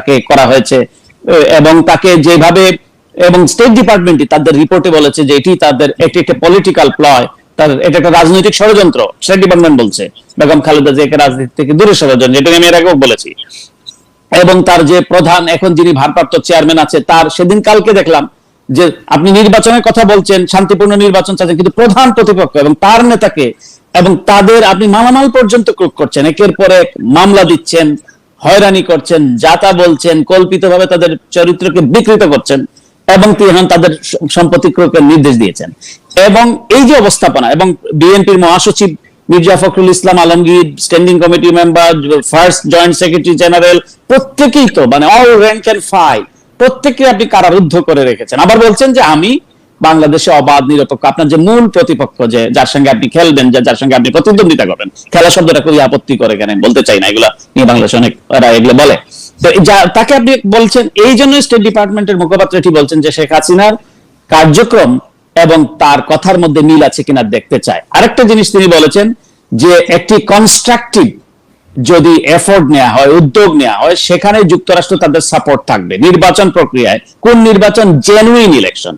তাকে করা হয়েছে, এবং তাকে যেভাবে, এবং স্টেট ডিপার্টমেন্টই তাদের রিপোর্টে বলেছে যে এটি তাদের একটি একটা পলিটিক্যাল প্লয়, এটা একটা রাজনৈতিক ষড়যন্ত্র। স্টেট ডিপার্টমেন্ট বলছে বেগম খালেদা জিয়াকে রাজনীতি থেকে দূরে সরানোর জন্য, যেটা আমি এর আগেও বলেছি। এবং তার যে প্রধান এখন যিনি ভারপ্রাপ্ত চেয়ারম্যান আছে, তার সেদিন কালকে দেখলাম যে আপনি নির্বাচনের কথা বলছেন, শান্তিপূর্ণ নির্বাচন চাচ্ছেন, কিন্তু প্রধান প্রতিপক্ষ এবং তার নেতাকে এবং তাদের আপনি মালামাল পর্যন্ত ক্রোক করছেন, একের পর এক মামলা দিচ্ছেন, হয়রানি করছেন, যাতা বলছেন, কল্পিতভাবে তাদের চরিত্রকে বিকৃত করছেন, এবং তিনি তাদের সম্পত্তি ক্রয়ের নির্দেশ দিয়েছেন। এবং এই যে অবস্থাপনা, এবং বিএনপির মহাসচিব Mirza Fakhrul Islam Alamgir, standing committee member, first joint secretary general, প্রত্যেকেই তো মানে অল র্যাঙ্ক এন্ড ফাইল, প্রত্যেককে আপনি কারারুদ্ধ করে রেখেছেন। আবার বলছেন যে আমি বাংলাদেশে অবাধ নিরপেক্ষ, আপনার যে মূল প্রতিপক্ষ, যে যার সঙ্গে আপনি খেলবেন, যার সঙ্গে আপনি প্রতিদ্বন্দ্বিতা করবেন, খেলা শব্দটা খুবই আপত্তি করে, কেন বলতে চাই না, এগুলা নিয়ে বাংলাদেশে অনেক এগুলো বলে, তো তাকে আপনি বলছেন। এই জন্য স্টেট ডিপার্টমেন্টের মুখপাত্র এটি বলছেন যে শেখ হাসিনার কার্যক্রম এবং তার কথার মধ্যে মিল আছে কিনা দেখতে চায়। আরেকটা জিনিস তিনি বলেছেন যে একটি কনস্ট্রাকটিভ যদি এফোর্ট নেওয়া হয়, উদ্যোগ নেওয়া হয়, সেখানে যুক্তরাষ্ট্র তাদের সাপোর্ট থাকবে। নির্বাচন প্রক্রিয়ায়, কোন নির্বাচন? জেনুইন ইলেকশন,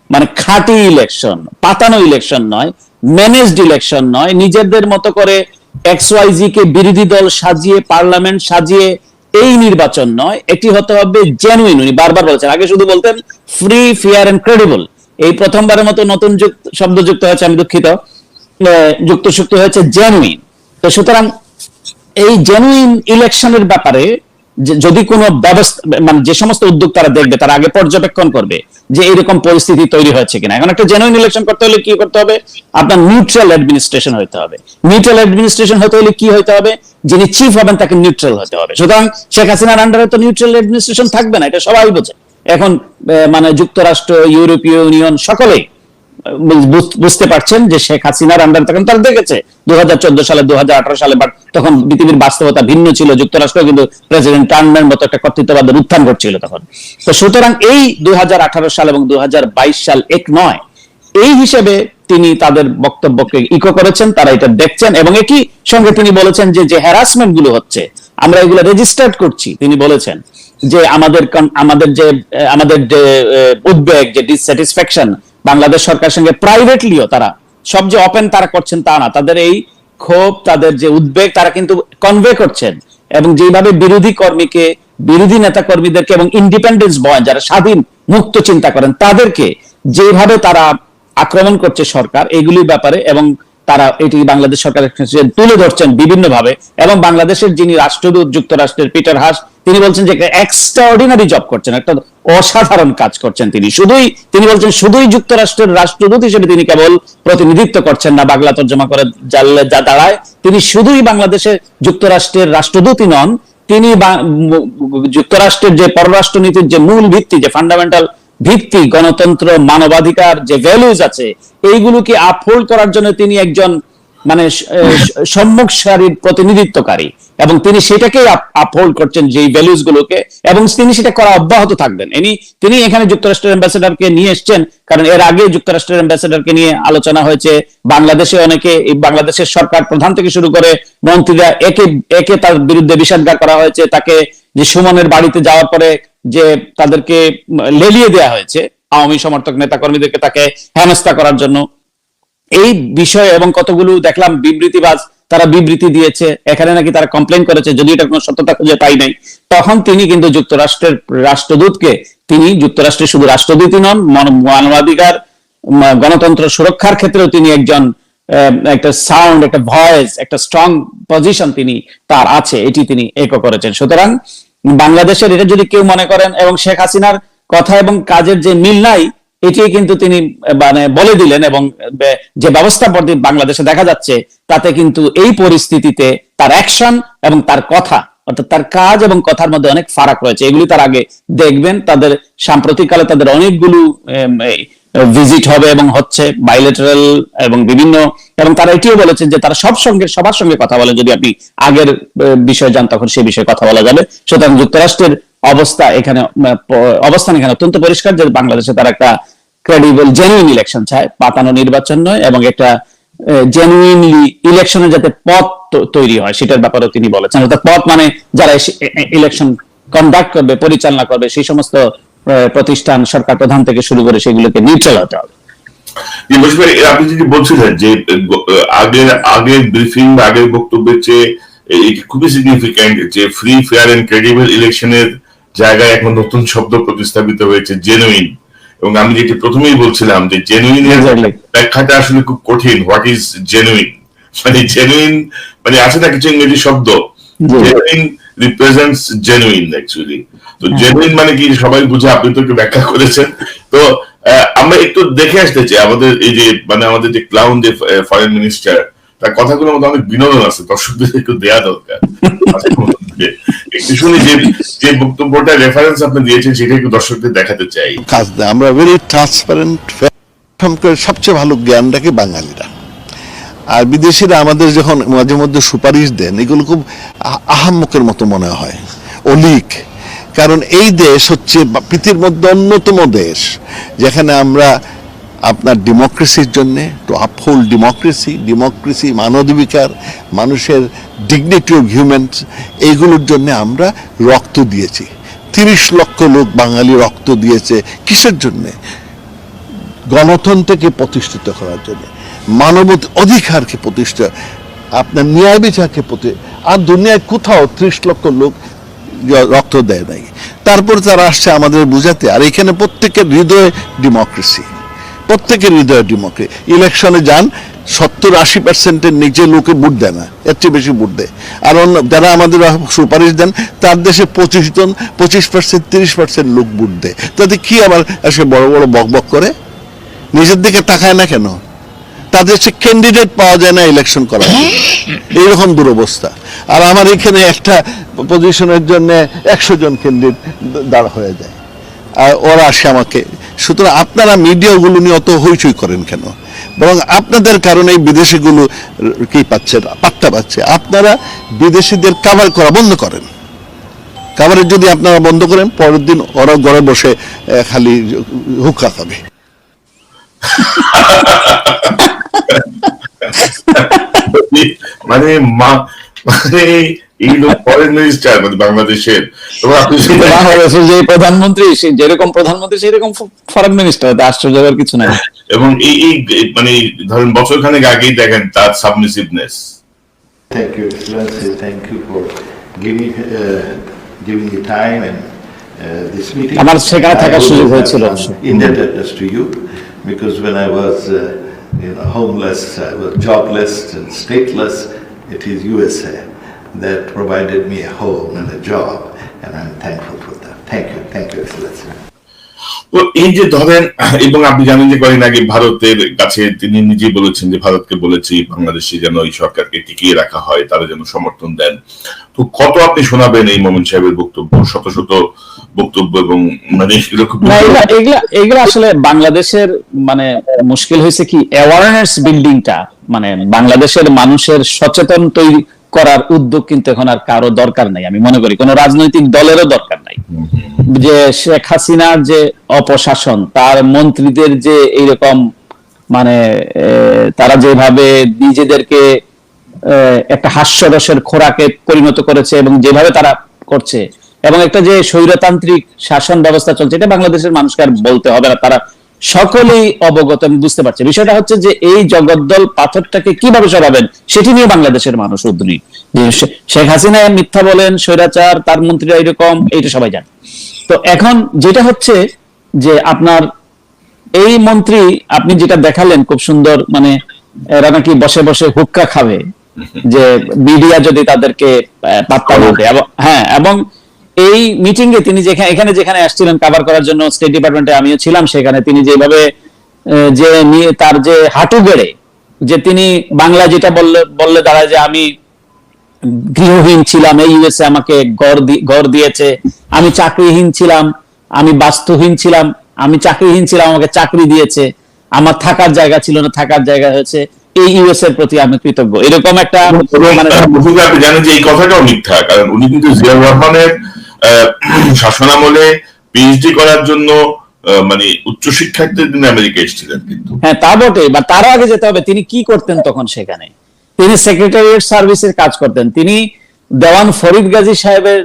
মানে খাঁটি ইলেকশন, পাতানো ইলেকশন নয়, ম্যানেজড ইলেকশন নয়, নিজেদের মতো করে XYZ কে বিরোধী দল সাজিয়ে, পার্লামেন্ট সাজিয়ে এই নির্বাচন নয়, এটি হতে হবে জেনুইন। উনি বারবার বলেছেন, আগে শুধু বলতেন ফ্রি, ফেয়ার এন্ড ক্রেডিবল, এই প্রথমবারের মতো নতুন শব্দ যুক্ত হয়েছে, আমি দুঃখিত, যুক্ত হয়েছে জেনুইন। তো সুতরাং এই জেনুইন ইলেকশনের ব্যাপারে যদি কোনো ব্যবস্থা, মানে যে সমস্ত উদ্যোগ তারা দেখবে, তারা আগে পর্যবেক্ষণ করবে যে এরকম পরিস্থিতি তৈরি হয়েছে কিনা। এখন একটা জেনুইন ইলেকশন করতে হলে কি করতে হবে? আপনার নিউট্রাল অ্যাডমিনিস্ট্রেশন হতে হবে। নিউট্রাল অ্যাডমিনিস্ট্রেশন হতে হলে কি হতে হবে? যিনি চিফ হবেন তাকে নিউট্রাল হতে হবে। সুতরাং শেখ হাসিনার আন্ডারে তো নিউট্রাল অ্যাডমিনিস্ট্রেশন থাকবে না, এটা সবাই বোঝে। এখন মানে যুক্তরাষ্ট্র, ইউরোপীয় ইউনিয়ন সকলেই বুঝতে পারছেন যে শেখ হাসিনার আন্ডারে তখন তারা দেখেছে 2014 সালে, 2018 সালে, তখন পৃথিবীর বাস্তবতা ভিন্ন ছিল, যুক্তরাষ্ট্র কিন্তু প্রেসিডেন্ট ট্রাম্পের মতো একটা কর্তৃত্ববাদের উত্থান ঘটছিল তখন। তো সুতরাং এই 2018 সাল এবং 2022 সাল এক নয়, এই হিসেবে তিনি তাদের বক্তব্যকে ইকো করেছেন, তারা এটা দেখছেন। এবং একই সঙ্গে তিনি বলেছেন যে যে হ্যারাসমেন্ট গুলো হচ্ছে আমরা এগুলো রেজিস্টার্ড করছি। তিনি বলেছেন যে আমাদের যে উদ্বেগ, যে ডিসস্যাটিসফ্যাকশন বাংলাদেশ সরকারের সঙ্গে প্রাইভেটলিও তারা সব যে ওপেন তারা করছেন তা না, তাদের এই ক্ষোভ, তাদের যে উদ্বেগ তারা কিন্তু কনভে করছেন। এবং যেভাবে বিরোধী কর্মীকে, বিরোধী নেতা কর্মীদেরকে এবং ইন্ডিপেন্ডেন্স বয়, যারা স্বাধীন মুক্ত চিন্তা করেন, তাদেরকে যেভাবে তারা আক্রমণ করছে সরকার, এগুলির ব্যাপারে, এবং তারা এটি বাংলাদেশ সরকারের কাছে তুলে ধরছেন বিভিন্ন ভাবে। এবং বাংলাদেশের যিনি রাষ্ট্রদূত যুক্তরাষ্ট্রের পিটার হাস, তিনি বলছেন যে এক্সট্রাঅর্ডিনারি জব করছেন, একটা অসাধারণ কাজ করছেন তিনি বলছেন শুধুই যুক্তরাষ্ট্রের রাষ্ট্রদূত হিসেবে তিনি কেবল প্রতিনিধিত্ব করছেন না, বাংলা তর্জমা করে জানলে যা দাঁড়ায়, তিনি শুধুই বাংলাদেশে যুক্তরাষ্ট্রের রাষ্ট্রদূতই নন, তিনি যুক্তরাষ্ট্রের যে পররাষ্ট্র নীতির যে মূল ভিত্তি, যে ফান্ডামেন্টাল ভিত্তি, গণতন্ত্র, মানবাধিকার যে ভ্যালুজ আছে, এইগুলোকে আপহোল্ড করার জন্য তিনি একজন মানে সম্মুখ সারির প্রতিনিধিত্বকারী, এবং তিনি সেটাকেই আপহোল্ড করছেন, যে ভ্যালুজ গুলোকে, এবং তিনি সেটা করা অব্যাহত থাকবেন। তিনি এখানে যুক্তরাষ্ট্রের অ্যাম্বাসেডারকে নিয়ে এসেছেন, কারণ এর আগে যুক্তরাষ্ট্রের অ্যাম্বাসেডারকে নিয়ে আলোচনা হয়েছে। বাংলাদেশে অনেকে, বাংলাদেশের সরকার প্রধান থেকে শুরু করে মন্ত্রীরা একে তার বিরুদ্ধে বিষাদগার করা হয়েছে। তাকে যে সুমনের বাড়িতে যাওয়ার পরে যে তাদেরকে লেলিয়ে দেওয়া হয়েছে, আওয়ামী সমর্থক নেতা কর্মীদেরকে, তাকে হেনস্থা করার জন্য, এই বিষয়ে এবং কতগুলো দেখলাম বিবৃতিবাজ তারা বিবৃতি দিয়েছে, এখানে নাকি তারা কমপ্লেন করেছে, যদি এটা কোনো সত্যতা খুঁজে পাই নাই। তখন তিনি কিন্তু যুক্তরাষ্ট্রের রাষ্ট্রদূতকে, তিনি যুক্তরাষ্ট্রের শুধু রাষ্ট্রদূতই নন, মানবাধিকার, গণতন্ত্র সুরক্ষার ক্ষেত্রেও তিনি একজন একটা সাউন্ড, একটা ভয়েস, একটা স্ট্রং পজিশন তিনি তার আছে, এটি তিনি একো করেছেন। সুতরাং বাংলাদেশের এটা যদি কেউ মনে করেন, এবং শেখ হাসিনার কথা এবং কাজের যে মিল নাই, এটি কিন্তু তিনি মানে বলে দিলেন। এবং যে ব্যবস্থা বাংলাদেশে দেখা যাচ্ছে, তাতে কিন্তু এই পরিস্থিতিতে তার অ্যাকশন এবং তার কথা, অর্থাৎ তার কাজ এবং কথার মধ্যে অনেক ফারাক রয়েছে। এগুলি তার আগে দেখবেন, তাদের সাম্প্রতিককালে তাদের অনেকগুলো ভিজিট হবে এবং হচ্ছে বাইলেটারাল এবং বিভিন্ন, এবং তারা এটিও বলেছেন যে তারা সবার সঙ্গে কথা বলে। যদি আপনি আগের বিষয় যান, তখন সেই বিষয়ে কথা বলা যাবে। সুতরাং যুক্তরাষ্ট্রের অবস্থান এখানে অত্যন্ত পরিষ্কার যে বাংলাদেশে তারা একটা ক্রেডিবল, জেনুইন ইলেকশন চায়, পাতানো নির্বাচন নয়, এবং একটা জেনুইনলি ইলেকশনের যাতে পথ তৈরি হয় সেটার ব্যাপারেও তিনি বলেছেন। অর্থাৎ পথ মানে যারা ইলেকশন কন্ডাক্ট করবে, পরিচালনা করবে, সেই সমস্ত প্রতিষ্ঠান সরকার প্রধান থেকে শুরু করে সেগুলোকে নিউট্রাল হতে হবে। আপনি যদি বলছিলেন যে আগের ব্রিফিং বা আগের বক্তব্যের চেয়ে খুবই সিগনিফিক্যান্ট যে ফ্রি, ফেয়ার এন্ড ক্রেডিবল ইলেকশনের জায়গায় এখন নতুন শব্দ প্রতিস্থাপিত হয়েছে, জেনুইন। এবং আমি যেটি প্রথমেই বলছিলাম যে জেনুইন এর ব্যাখ্যাটা আসলে খুব কঠিন। What is genuine? মানে জেনুইন মানে আছে না কিছু ইংরেজি শব্দ, জেনুইন রিপ্রেজেন্টস জেনুইন অ্যাকচুয়ালি। তো জেনুইন মানে কি সবাই বুঝে, আপনি তো একটু ব্যাখ্যা করেছেন। তো আমরা একটু দেখে আসতে চাই আমাদের এই যে মানে আমাদের যে ক্লাউন যে ফরেন মিনিস্টার, তার কথাগুলোর মধ্যে অনেক বিনোদন আছে, দর্শকদের একটু দেয়া দরকার। একটু শুনি যে বক্তব্যটা রেফারেন্স আপনি দিয়েছেন সেটা একটু দর্শকদের দেখাতে চাই। কাজ দেয়, আমরা ভেরি ট্রান্সপারেন্ট, সবচেয়ে ভালো জ্ঞান রাখে বাঙালিরা। আর বিদেশিরা আমাদের যখন মাঝে মধ্যে সুপারিশ দেন, এগুলো খুব আহাম্মকের মতো মনে হয়, অলিক। কারণ এই দেশ হচ্ছে পৃথিবীর মধ্যে অন্যতম দেশ যেখানে আমরা আপনার ডেমোক্রেসির জন্যে, টু আপহোল্ড ডেমোক্রেসি, মানবাধিকার, মানুষের ডিগনিটি অফ হিউম্যানস, এইগুলোর জন্য আমরা রক্ত দিয়েছি। 30 লক্ষ লোক বাঙালি রক্ত দিয়েছে কিসের জন্যে? গণতন্ত্রকে প্রতিষ্ঠিত করার জন্য, মানব অধিকারকে প্রতিষ্ঠা, আপনার ন্যায় বিচারকে আর দুনিয়ায় কোথাও 30 লক্ষ লোক রক্ত দেয় নাই। তারপর তারা আসছে আমাদের বুঝাতে। আর এখানে প্রত্যেকের হৃদয়ে ডেমোক্রেসি, প্রত্যেকের হৃদয়ে ডেমোক্রেসি। ইলেকশনে যান, 70-80% নিচে লোকে ভোট দেয় না, এর চেয়ে বেশি ভোট দেয়। আর যারা আমাদের সুপারিশ দেন তার দেশে 25% 30% লোক ভোট দেয়। তাতে কি আবার এসে বড় বড় বকবক করে? নিজের দিকে তাকায় না কেন? তাদের সে ক্যান্ডিডেট পাওয়া যায় না ইলেকশন করার, এইরকম দুরবস্থা। আর আমার এখানে একটা পজিশনের জন্য 100 জন ক্যান্ডিডেট দাঁড় হয়ে যায়, আর ওরা আসে আমাকে। সুতরাং আপনারা মিডিয়াগুলো নিয়ে অত হইচই করেন কেন? বরং আপনাদের কারণে এই বিদেশিগুলো কি পাচ্ছে, পাত্তা পাচ্ছে। আপনারা বিদেশিদের কাভার করা বন্ধ করেন। কাভারের যদি আপনারা বন্ধ করেন, পরের দিন ওরা ঘরে বসে খালি হুক্কা খাবে। মানে এই লোক ফরেন মিনিস্টার মানে বাংলাদেশের, বাংলাদেশের যে প্রধানমন্ত্রী, যেরকম প্রধানমন্ত্রী সেরকম ফরেন মিনিস্টার, আশ্চর্যের কিছু নাই। এবং এই মানে ধরেন বছরখানেক আগেই দেখেন তার সাবমিসিভনেস। Thank you, Excellency. Thank you for giving me time and this meeting. আমার সেখানে থাকার সুযোগ হয়েছিল। Indebtedness to you, because when I was homeless, I was jobless and stateless, it is USA that provided me a home and a job, and I'm thankful for that. Thank you, Excellency. তো এই যে ধরেন, এবং আপনি জানেন যে কয়েকদিন আগে ভারতের কাছে তিনি নিজেই বলেছেন যে ভারতকে বলেছি বাংলাদেশে যেন এই সরকারকে টিকিয়ে রাখা হয়, তারা যেন সমর্থন দেন। তো কত আপনি শোনাবেন এই মোমেন সাহেবের বক্তব্য, শত শত বক্তব্য, এবং মানে এগুলো আসলে বাংলাদেশের মানে মুশকিল হয়েছে কি, অ্যাওয়ারনেস বিল্ডিংটা, মানে বাংলাদেশের মানুষের সচেতন তৈরি করার উদ্যোগ কিন্তু এখন আর কারো দরকার নাই। আমি মনে করি কোন রাজনৈতিক দলেরও দরকার নাই। যে শেখ হাসিনার যে অপশাসন, তার মন্ত্রীদের যে এইরকম মানে তারা যেভাবে নিজেদেরকে একটা হাস্যরসের খোরাকে পরিণত করেছে এবং যেভাবে তারা করছে, এবং একটা যে স্বৈরতান্ত্রিক শাসন ব্যবস্থা চলছে, এটা বাংলাদেশের মানুষকে আর বলতে হবে না, তারা সকলেই অবগত এবং বুঝতে পারছে। বিষয়টা হচ্ছে যে এই জগদ্দল পাথরটাকে কিভাবে সরাবেন সেটি নিয়ে বাংলাদেশের মানুষ উদ্বিগ্ন। শেখ হাসিনা মিথ্যা বলেন, স্বৈরাচার, তার মন্ত্রীরা এরকম, এইটা সবাই জানে। তো এখন যেটা হচ্ছে যে আপনার এই মন্ত্রী, আপনি যেটা দেখালেন খুব সুন্দর, মানে এরা নাকি বসে বসে হুক্কা খাবে, যে মিডিয়া যদি তাদেরকে পাত্তা না দেয়। হ্যাঁ, এবং এই মিটিং এ তিনি যেখানে আসছিলেন কভার করার জন্য, স্টেট ডিপার্টমেন্টে আমিও ছিলাম সেখানে, তিনি যেভাবে যে তার যে হাঁটু গেড়ে যে তিনি বাংলা যেটা বললে দাঁড়ায় যে আমি গৃহহীন ছিলাম, এই ইউএসএ আমাকে ঘর দিয়েছে, আমি চাকরিহীন ছিলাম, আমি বাস্তুহীন ছিলাম, আমি চাকরিহীন ছিলাম, আমাকে চাকরি দিয়েছে, আমার থাকার জায়গা ছিল না, থাকার জায়গা হয়েছে, এই ইউএস এর প্রতি আমি কৃতজ্ঞ, এরকম একটা মানে আপনি জানেন যে এই কথাটাও মিথ্যা। কারণ উনি কিন্তু জিয়াউর রহমানের শাসনামলে পিএইচডি করার জন্য মানে উচ্চশিক্ষার্থীদের জন্য আমেরিকা এসেছিলেন কিন্তু। হ্যাঁ, তা বটে। বা তারও আগে যেতে হবে, তিনি কি করতেন তখন সেখানে? তিনি সেক্রেটারিয়েট সার্ভিসের কাজ করতেন। তিনি দেওয়ান ফরিদ গাজী সাহেবের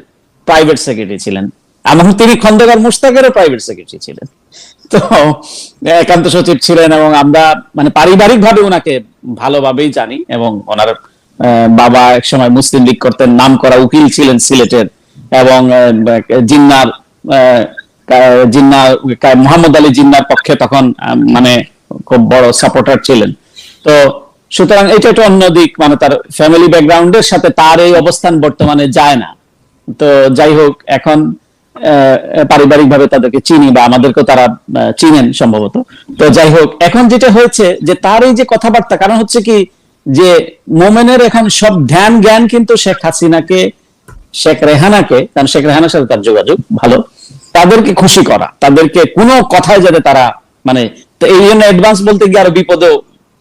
প্রাইভেট সেক্রেটারি ছিলেন, এবং তিনি খন্দকার মুশতাকেরও প্রাইভেট সেক্রেটারি ছিলেন। তো একান্ত সচিব ছিলেন, এবং আমরা মানে পারিবারিক ভাবে ওনাকে ভালোভাবেই জানি, এবং ওনার বাবা একসময় মুসলিম লীগ করতেন, নাম করা উকিল ছিলেন সিলেটের, এবং জিন্নার মোহাম্মদ আলী জিন্নার পক্ষে তখন মানে খুব বড় সাপোর্টার ছিলেন। তো সুতরাং এটা একটা অন্য দিক, মানে তার ফ্যামিলি ব্যাকগ্রাউন্ডের সাথে তার এই অবস্থান বর্তমানে যায় না। তো যাই হোক, এখন পারিবারিক ভাবে তাদেরকে চিনি, বা আমাদেরকেও তারা চিনেন সম্ভবত। তো যাই হোক, এখন যেটা হয়েছে যে তার এই যে কথাবার্তা, কারণ হচ্ছে কি যে মোমেনের এখন সব ধ্যান জ্ঞান কিন্তু শেখ হাসিনাকে, শেখ রেহানাকে, কারণ শেখ রেহানার সাথে তার যোগাযোগ ভালো, তাদেরকে খুশি করা, তাদেরকে কোনো কথায় যাতে তারা মানে, তো এই জন্য অ্যাডভান্স বলতে গিয়ে আরো বিপদেও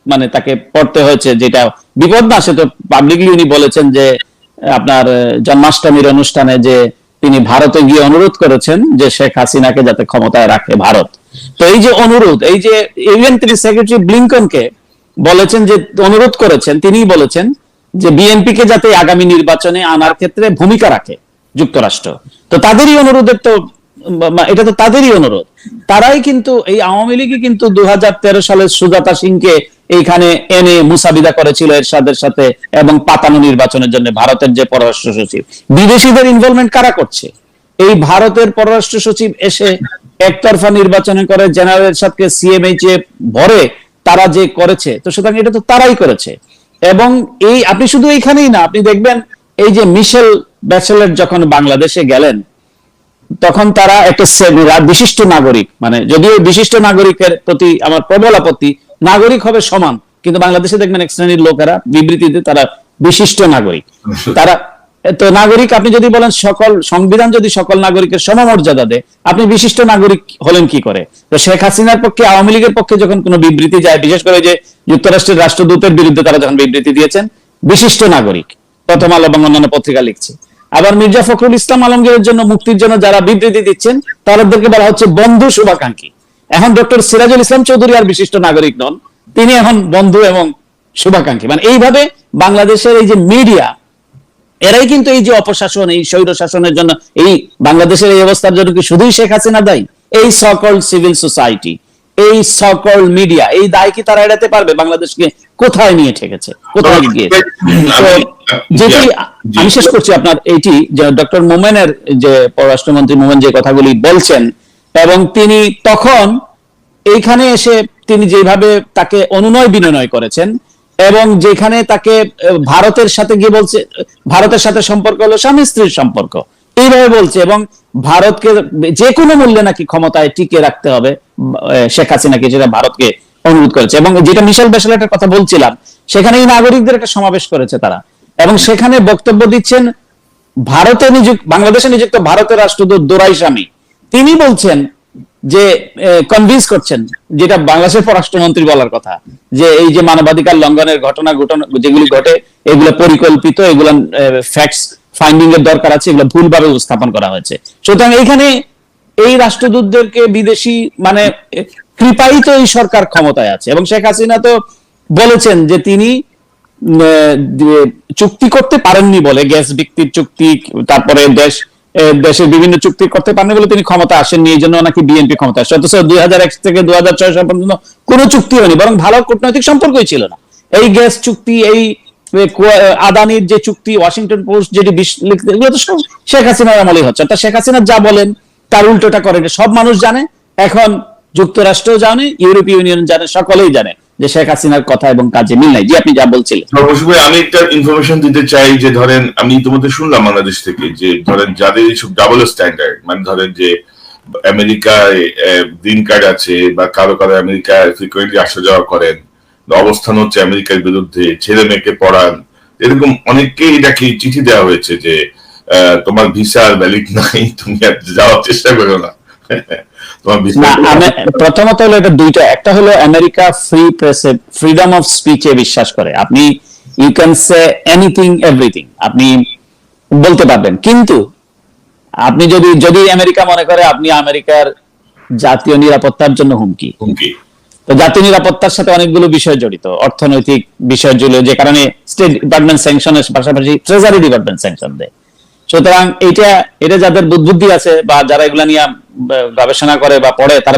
মানে তাকে পড়তে হয়েছে, যেটা বিপদ না, সে তো পাবলিকলি উনি বলেছেন যে আপনার জন্মাষ্টমীর অনুষ্ঠানে যে তিনি ভারতে গিয়ে অনুরোধ করেছেন যে শেখ হাসিনাকে যাতে ক্ষমতায় রাখে ভারত। তো এই যে অনুরোধ, এই যে ইভেন তিনি সেক্রেটারি ব্লিংকনকে বলেছেন, যে অনুরোধ করেছেন, তিনিই বলেছেন যে বিএনপি কে যাতে আগামী নির্বাচনে আনার ক্ষেত্রে ভূমিকা রাখে যুক্তরাষ্ট্র। তো তাদেরই অনুরোধের তো, এটা তো তাদেরই অনুরোধ। তারাই কিন্তু এই আওয়ামী লীগই কিন্তু 2013 সালে সুজাতা সিংকে এইখানে এনে মুসাবিদা করেছিল এরশাদের সাথে, এবং পাতানো নির্বাচনের জন্য ভারতের যে পররাষ্ট্র সচিব। বিদেশিদের ইনভলভমেন্ট কারা করছে? এই ভারতের পররাষ্ট্র সচিব এসে একতরফা নির্বাচনে করে জেনারেল এরশাদকে সিএমএইচ এ ভরে তারা যে করেছে, তো সুতরাং এটা তো তারাই করেছে। এবং এই আপনি শুধু এইখানেই না, আপনি দেখবেন এই যে মিশেল ব্যাচেলেট যখন বাংলাদেশে গেলেন, তখন তারা একটা বিশিষ্ট নাগরিক, মানে যদিও বিশিষ্ট নাগরিকের প্রতি আমার প্রবল আপত্তি, নাগরিক হবে সমান, কিন্তু বাংলাদেশে দেখবেন এক শ্রেণীর লোকেরা বিবৃতিতে তারা বিশিষ্ট নাগরিক, তারা তো নাগরিক, আপনি যদি বলেন সকল সংবিধান যদি সকল নাগরিকের সমমর্যাদা দেয়, আপনি বিশিষ্ট নাগরিক হলেন কি করে? তো শেখ হাসিনার পক্ষে, আওয়ামী লীগের পক্ষে যখন কোনো বিবৃতি যায়, বিশেষ করে যে যুক্তরাষ্ট্রের রাষ্ট্রদূতের বিরুদ্ধে তারা যখন বিবৃতি দিয়েছেন, বিশিষ্ট নাগরিক, প্রথম আলো এবং অন্যান্য পত্রিকা লিখছে। আবার মির্জা ফখরুল ইসলাম আলমগীরের জন্য, মুক্তির জন্য যারা বিবৃতি দিচ্ছেন, তাদেরকে বলা হচ্ছে বন্ধু শুভাকাঙ্ক্ষী। এখন ডক্টর সিরাজুল ইসলাম চৌধুরী আর বিশিষ্ট নাগরিক নন, তিনি এখন বন্ধু এবং শুভাকাঙ্ক্ষী। মানে এইভাবে বাংলাদেশের এই যে মিডিয়া, এরাই কিন্তু এই যে অপশাসন, এই স্বৈর শাসনের জন্য, এই বাংলাদেশের এই অবস্থার জন্য কি শুধুই শেখ হাসিনা দায়ী? এই সকল সিভিল সোসাইটি, এই সকল মিডিয়া, এই দায় কি তারা এড়াতে পারবে? বাংলাদেশকে কোথায় নিয়ে ঠেকেছে, কোথায় গিয়েছে? যেটি আমি শেষ করছি, আপনার এইটি যে ডক্টর মোমেনের, যে পররাষ্ট্রমন্ত্রী মোমেন যে কথাগুলি বলছেন, এবং তিনি তখন এইখানে এসে তিনি যেভাবে তাকে অনুনয় বিনয় করেছেন, এবং যেখানে তাকে ভারতের সাথে গিয়ে বলছে, ভারতের সাথে সম্পর্ক হলো স্বামী স্ত্রীর সম্পর্ক, এইভাবে বলছে, এবং ভারতকে যে কোনো মূল্যে নাকি ক্ষমতায় টিকে রাখতে হবে শেখ হাসিনাকে, যেটা ভারতকে অনুরোধ করেছে। এবং যেটা মিশেল ব্যাচেলেটের কথা বলছিলাম, সেখানে এই নাগরিকদের একটা সমাবেশ করেছে তারা, এবং সেখানে বক্তব্য দিচ্ছেন ভারতে বাংলাদেশে নিযুক্ত ভারতের রাষ্ট্রদূত দোরাই স্বামী, তিনি বলছেন যে কনভিন্স করছেন, যেটা বাংলাদেশের পররাষ্ট্রমন্ত্রী বলার কথা, যে এই যে মানবাধিকার লঙ্ঘনের ঘটনা যেগুলি ঘটে, এগুলো পরিকল্পিত, এগুলো ফ্যাক্টস ফাইন্ডিং এর দরকার আছে, এগুলো ভুলভাবে উপস্থাপন করা হয়েছে। সুতরাং এইখানে এই রাষ্ট্রদূতদেরকে বিদেশি মানে কৃপায়িত এই সরকার ক্ষমতায় আছে, এবং শেখ হাসিনা তো বলেছেন যে তিনি চুক্তি করতে পারেননি বলে, গ্যাস বিক্রির চুক্তি, তারপরে দেশের বিভিন্ন চুক্তি করতে পারেননি বলে তিনি ক্ষমতা আসেননি, এই জন্য নাকি বিএনপি ক্ষমতা আসে। অথচ 2001 থেকে 2006 সাল পর্যন্ত কোনো চুক্তি হয়নি, বরং ভালো কূটনৈতিক সম্পর্কই ছিল না। এই গ্যাস চুক্তি, এই আদানির যে চুক্তি, ওয়াশিংটন পোস্ট যেটি এগুলো তো সব শেখ হাসিনার আমলেই হচ্ছে। তা শেখ হাসিনা যা বলেন তার উল্টোটা করেন, সব মানুষ জানে, এখন যুক্তরাষ্ট্রও জানে, ইউরোপীয় ইউনিয়ন জানে, সকলেই জানে যে শেখ হাসিনার কথা এবং কাজে মিল নাই। জি, আপনি যা বলছিলেন। আমি একটা ইনফরমেশন দিতে চাই, যে ধরেন আমি ইতিমধ্যে শুনলাম বাংলাদেশ থেকে, যে ধরেন যাদের এইসব ডাবল স্ট্যান্ডার্ড, মানে ধরেন যে আমেরিকায় গ্রিন কার্ড আছে, বা কারো কারো আমেরিকায় ফ্রিকোয়েন্টলি আসা যাওয়া করেন, অবস্থান হচ্ছে আমেরিকার বিরুদ্ধে, ছেলে মেয়েকে পড়ান, এরকম অনেককেই এটাকে চিঠি দেওয়া হয়েছে যে তোমার ভিসা ভ্যালিড নাই, তুমি যাওয়ার চেষ্টা করো না। প্রথমত হলো এটা দুইটা, একটা হলো আমেরিকা ফ্রি প্রেসে, ফ্রিডম অফ স্পিচে বিশ্বাস করে, আপনি you can say anything everything, আপনি বলতে পারবেন, কিন্তু আপনি যদি আমেরিকা মনে করে আপনি আমেরিকার জাতীয় নিরাপত্তার জন্য হুমকি, তো জাতীয় নিরাপত্তার সাথে অনেকগুলো বিষয় জড়িত, অর্থনৈতিক বিষয় জড়িত, যে কারণে স্টেট ডিপার্টমেন্ট স্যাংশনের পাশাপাশি ট্রেজারি ডিপার্টমেন্ট স্যাংশন দেয়। সুতরাং এটা যাদের বুদ্ধি আছে বা যারা এগুলা নিয়ে গবেষণা করে বা পড়ে তারা